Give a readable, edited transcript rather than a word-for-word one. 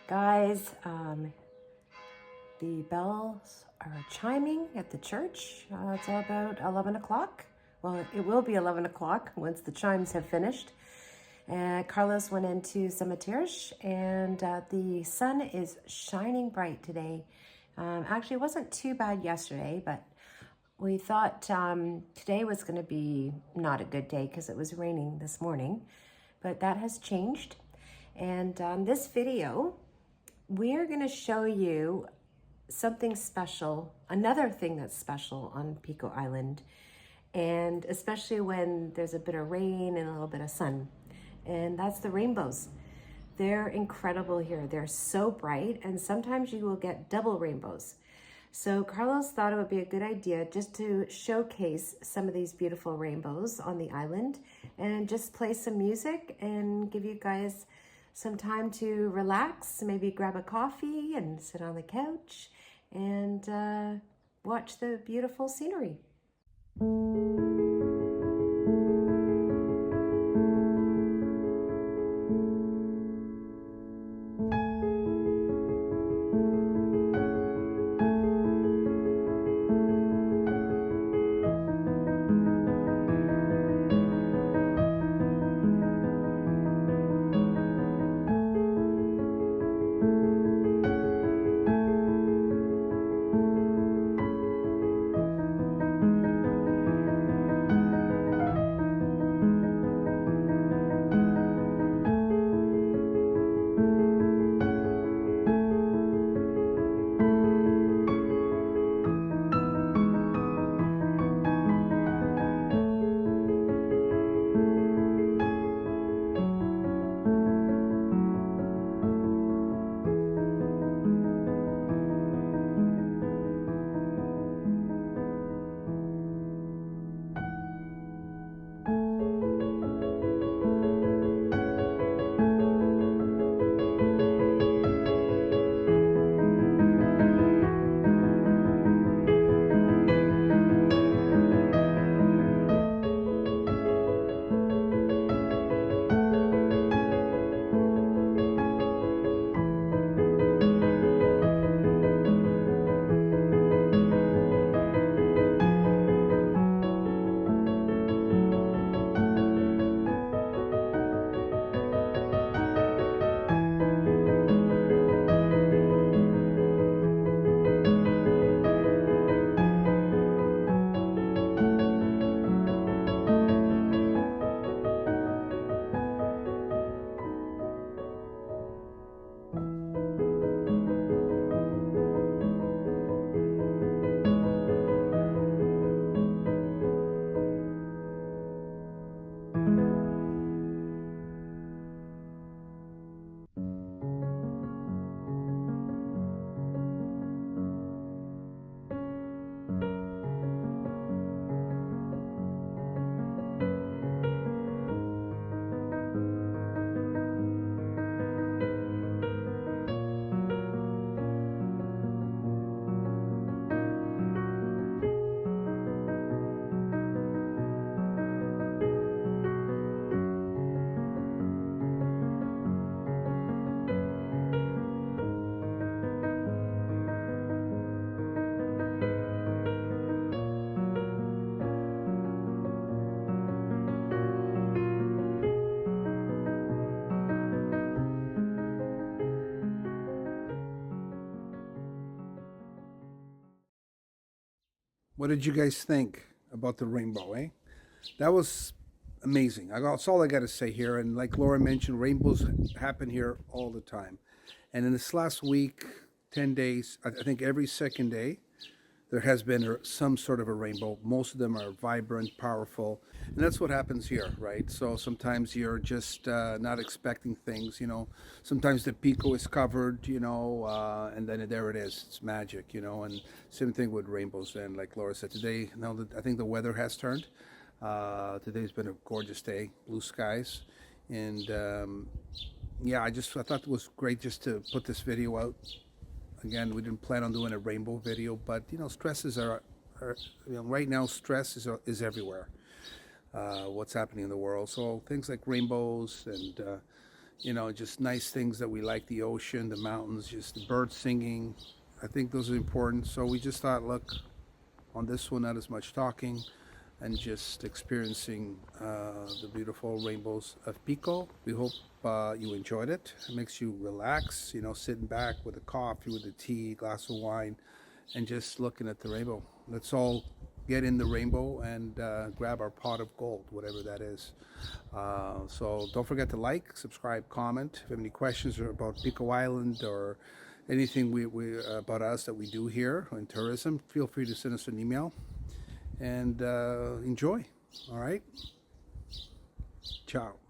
Guys, the bells are chiming at the church. It's about 11 o'clock. Well, it will be 11 o'clock once the chimes have finished. Carlos went into Sao Mateus, and the sun is shining bright today. Actually, it wasn't too bad yesterday, but we thought today was going to be not a good day because it was raining this morning. But that has changed. And this video, we're going to show you something special, another thing that's special on Pico Island, and especially when there's a bit of rain and a little bit of sun, and that's the rainbows. They're incredible here. They're so bright, and sometimes you will get double rainbows. So Carlos thought it would be a good idea just to showcase some of these beautiful rainbows on the island and just play some music and give you guys some time to relax, maybe grab a coffee and sit on the couch and watch the beautiful scenery. What did you guys think about the rainbow, eh? That was amazing. That's all I got to say here. And like Laura mentioned, rainbows happen here all the time. And in this last week, 10 days, I think every second day, there has been some sort of a rainbow. Most of them are vibrant, powerful. And that's what happens here, right? So sometimes you're just not expecting things, you know. Sometimes the Pico is covered, you know, and then there it is. It's magic, you know. And same thing with rainbows. And like Laura said, today, now that I think the weather has turned. Today's been a gorgeous day, blue skies. And yeah, I thought it was great just to put this video out. Again, we didn't plan on doing a rainbow video, but you know, stresses are you know, right now stress is everywhere. What's happening in the world? So things like rainbows and you know, just nice things that we like, the ocean, the mountains, just the birds singing. I think those are important. So we just thought, look, on this one, not as much talking and just experiencing the beautiful rainbows of Pico. We hope you enjoyed it. It makes you relax, you know, sitting back with a coffee, with a tea, glass of wine, and just looking at the rainbow. Let's all get in the rainbow and grab our pot of gold, whatever that is. So don't forget to like, subscribe, comment. If you have any questions about Pico Island or anything we about us that we do here in tourism, feel free to send us an email and enjoy. All right. Ciao.